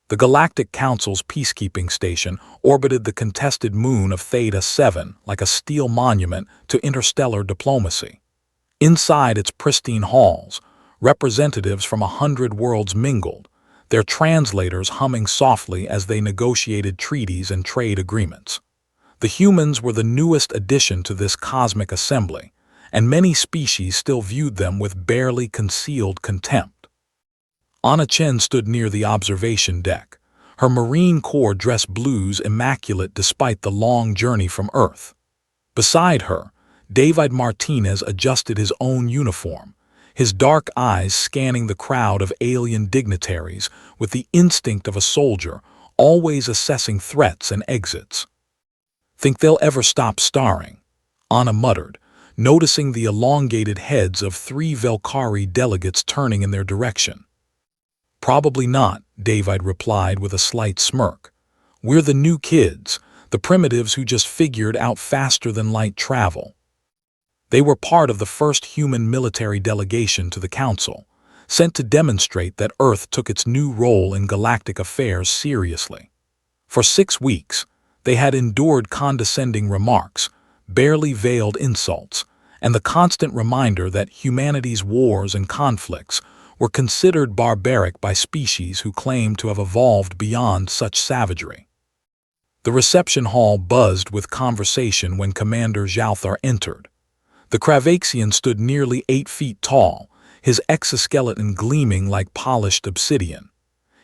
The Galactic Council's peacekeeping station orbited the contested moon of Theta 7 like a steel monument to interstellar diplomacy. Inside its pristine halls, representatives from 100 worlds mingled, their translators humming softly as they negotiated treaties and trade agreements. The humans were the newest addition to this cosmic assembly, and many species still viewed them with barely concealed contempt. Anna Chen stood near the observation deck, her Marine Corps dress blues immaculate despite the long journey from Earth. Beside her, David Martinez adjusted his own uniform, his dark eyes scanning the crowd of alien dignitaries with the instinct of a soldier, always assessing threats and exits. "Think they'll ever stop starring?" Anna muttered, noticing the elongated heads of 3 Velkari delegates turning in their direction. "Probably not," David replied with a slight smirk. "We're the new kids, the primitives who just figured out faster than light travel." They were part of the first human military delegation to the Council, sent to demonstrate that Earth took its new role in galactic affairs seriously. For 6 weeks, they had endured condescending remarks, barely veiled insults, and the constant reminder that humanity's wars and conflicts were considered barbaric by species who claimed to have evolved beyond such savagery. The reception hall buzzed with conversation when Commander Zhalthar entered. The Kravaxian stood nearly 8 feet tall, his exoskeleton gleaming like polished obsidian.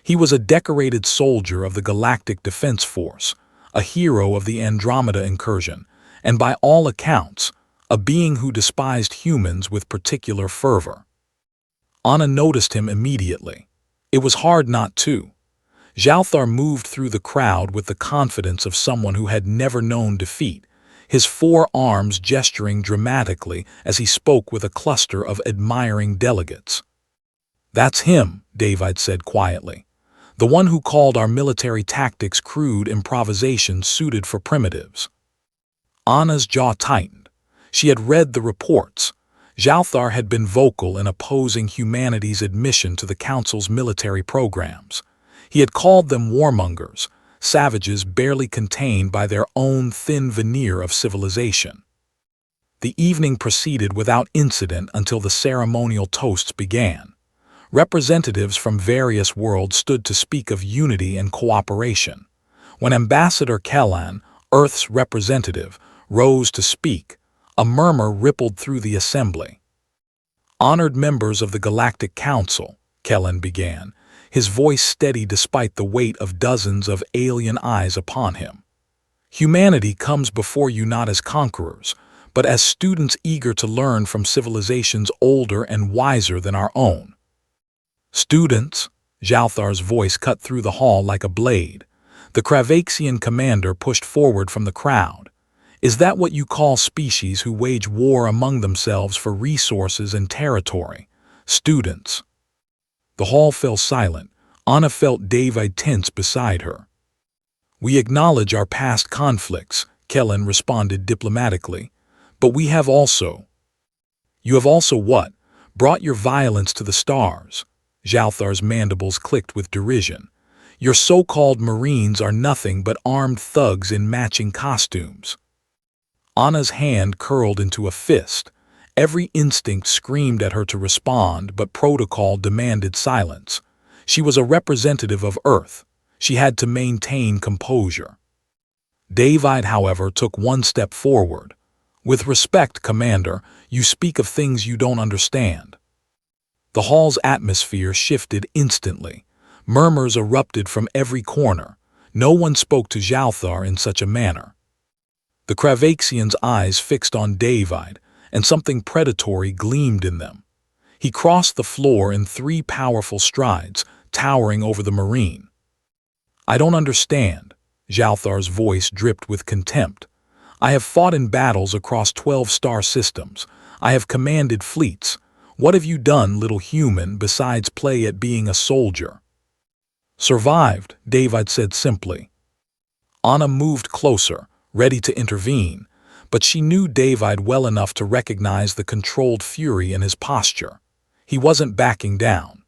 He was a decorated soldier of the Galactic Defense Force, a hero of the Andromeda incursion, and by all accounts, a being who despised humans with particular fervor. Anna noticed him immediately. It was hard not to. Zhalthar moved through the crowd with the confidence of someone who had never known defeat, his 4 arms gesturing dramatically as he spoke with a cluster of admiring delegates. "That's him," David said quietly. "The one who called our military tactics crude improvisation suited for primitives." Anna's jaw tightened. She had read the reports. Zhalthar had been vocal in opposing humanity's admission to the Council's military programs. He had called them warmongers, savages barely contained by their own thin veneer of civilization. The evening proceeded without incident until the ceremonial toasts began. Representatives from various worlds stood to speak of unity and cooperation. When Ambassador Kellan, Earth's representative, rose to speak, a murmur rippled through the assembly. "Honored members of the Galactic Council," Kellan began, his voice steady despite the weight of dozens of alien eyes upon him. "Humanity comes before you not as conquerors, but as students eager to learn from civilizations older and wiser than our own." "Students," Zhalthar's voice cut through the hall like a blade. The Kravaxian commander pushed forward from the crowd. "Is that what you call species who wage war among themselves for resources and territory? Students." The hall fell silent. Anna felt David tense beside her. "We acknowledge our past conflicts," Kellan responded diplomatically. "But we have also—" "You have also what? Brought your violence to the stars." Zhalthar's mandibles clicked with derision. "Your so-called Marines are nothing but armed thugs in matching costumes." Anna's hand curled into a fist. Every instinct screamed at her to respond, but protocol demanded silence. She was a representative of Earth. She had to maintain composure. David, however, took one step forward. "With respect, Commander, you speak of things you don't understand." The hall's atmosphere shifted instantly. Murmurs erupted from every corner. No one spoke to Zhalthar in such a manner. The Kravaxian's eyes fixed on David, and something predatory gleamed in them. He crossed the floor in 3 powerful strides, towering over the Marine. "I don't understand." Zhalthar's voice dripped with contempt. "I have fought in battles across 12 star systems. I have commanded fleets. What have you done, little human, besides play at being a soldier?" "Survived," David said simply. Anna moved closer, ready to intervene, but she knew David well enough to recognize the controlled fury in his posture. He wasn't backing down.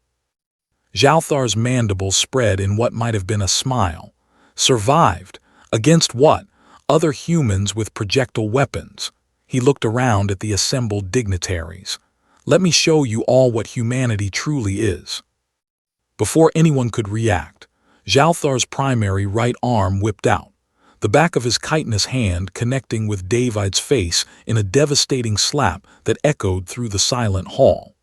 Zhalthar's mandibles spread in what might have been a smile. Survived? Against what? Other humans with projectile weapons. He looked around at the assembled dignitaries. Let me show you all what humanity truly is. Before anyone could react, Zhalthar's primary right arm whipped out, the back of his chitinous hand connecting with David's face in a devastating slap that echoed through the silent hall.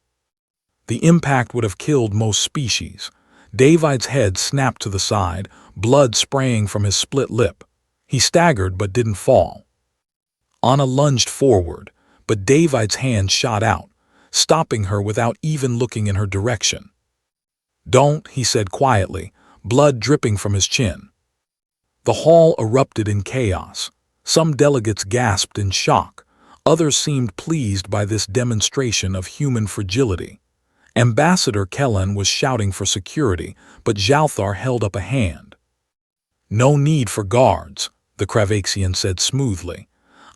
The impact would have killed most species. David's head snapped to the side, blood spraying from his split lip. He staggered but didn't fall. Anna lunged forward, but David's hand shot out, stopping her without even looking in her direction. "Don't," he said quietly, blood dripping from his chin. The hall erupted in chaos. Some delegates gasped in shock. Others seemed pleased by this demonstration of human fragility. Ambassador Kellen was shouting for security, but Zhalthar held up a hand. "No need for guards," the Kravaxian said smoothly.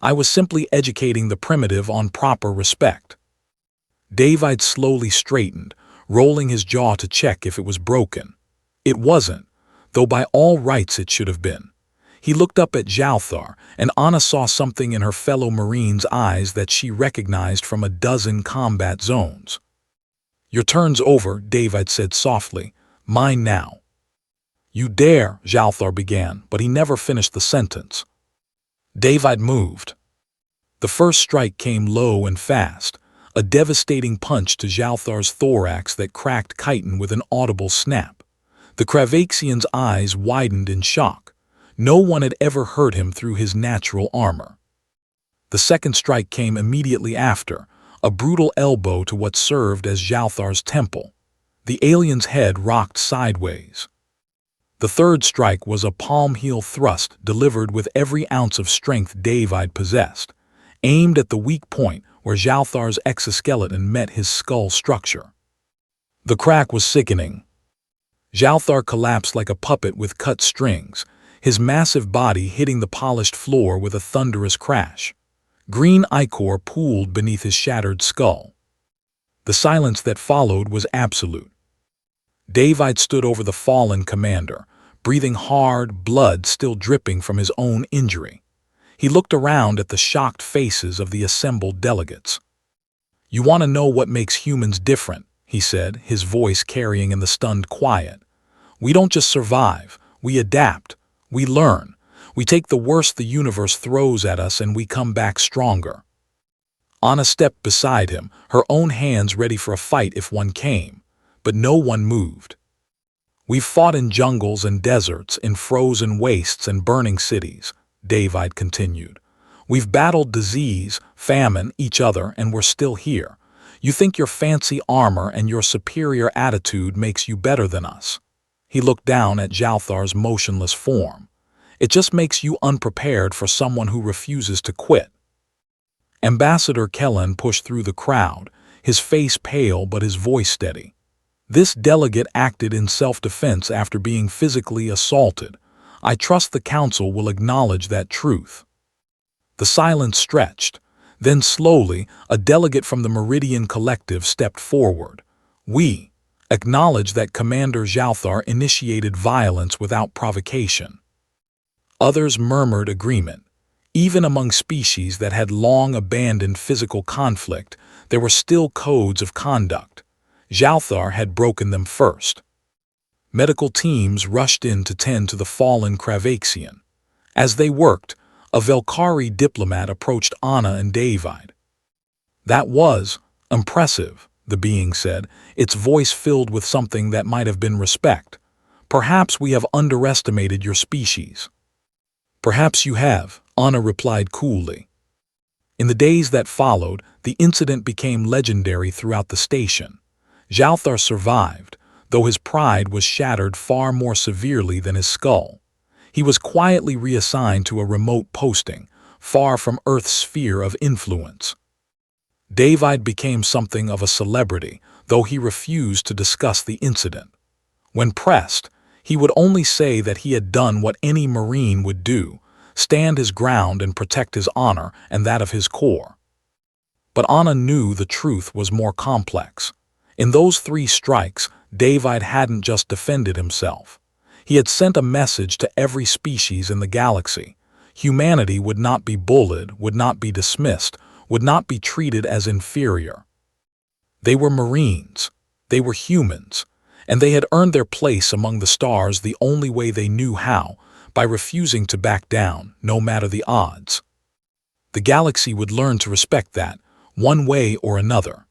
"I was simply educating the primitive on proper respect." David slowly straightened, rolling his jaw to check if it was broken. It wasn't, though by all rights it should have been. He looked up at Zhalthar, and Anna saw something in her fellow Marine's eyes that she recognized from a dozen combat zones. "Your turn's over," David said softly. "Mine now." "You dare," Zhalthar began, but he never finished the sentence. David moved. The first strike came low and fast, a devastating punch to Zhalthar's thorax that cracked chitin with an audible snap. The Kravaxian's eyes widened in shock. No one had ever hurt him through his natural armor. The second strike came immediately after, a brutal elbow to what served as Zhalthar's temple. The alien's head rocked sideways. The third strike was a palm-heel thrust delivered with every ounce of strength David possessed, aimed at the weak point where Zhalthar's exoskeleton met his skull structure. The crack was sickening. Zhalthar collapsed like a puppet with cut strings, his massive body hitting the polished floor with a thunderous crash. Green ichor pooled beneath his shattered skull. The silence that followed was absolute. David stood over the fallen commander, breathing hard, blood still dripping from his own injury. He looked around at the shocked faces of the assembled delegates. "You want to know what makes humans different," he said, his voice carrying in the stunned quiet. "We don't just survive, we adapt, we learn. We take the worst the universe throws at us and we come back stronger." Anna stepped beside him, her own hands ready for a fight if one came, but no one moved. "We've fought in jungles and deserts, in frozen wastes and burning cities," David continued. "We've battled disease, famine, each other, and we're still here. You think your fancy armor and your superior attitude makes you better than us." He looked down at Zhalthar's motionless form. "It just makes you unprepared for someone who refuses to quit." Ambassador Kellen pushed through the crowd, his face pale but his voice steady. "This delegate acted in self-defense after being physically assaulted. I trust the council will acknowledge that truth." The silence stretched. Then slowly, a delegate from the Meridian Collective stepped forward. "We acknowledge that Commander Zhalthar initiated violence without provocation." Others murmured agreement. Even among species that had long abandoned physical conflict, there were still codes of conduct. Zhalthar had broken them first. Medical teams rushed in to tend to the fallen Kravaxian. As they worked, a Velkari diplomat approached Anna and David. "That was impressive," the being said, its voice filled with something that might have been respect. "Perhaps we have underestimated your species." "Perhaps you have," Anna replied coolly. In the days that followed, the incident became legendary throughout the station. Zhalthar survived, though his pride was shattered far more severely than his skull. He was quietly reassigned to a remote posting, far from Earth's sphere of influence. David became something of a celebrity, though he refused to discuss the incident. When pressed, he would only say that he had done what any Marine would do, stand his ground and protect his honor and that of his corps. But Anna knew the truth was more complex. In those 3 strikes, David hadn't just defended himself. He had sent a message to every species in the galaxy. Humanity would not be bullied, would not be dismissed, would not be treated as inferior. They were Marines. They were humans. And they had earned their place among the stars the only way they knew how, by refusing to back down, no matter the odds. The galaxy would learn to respect that, one way or another.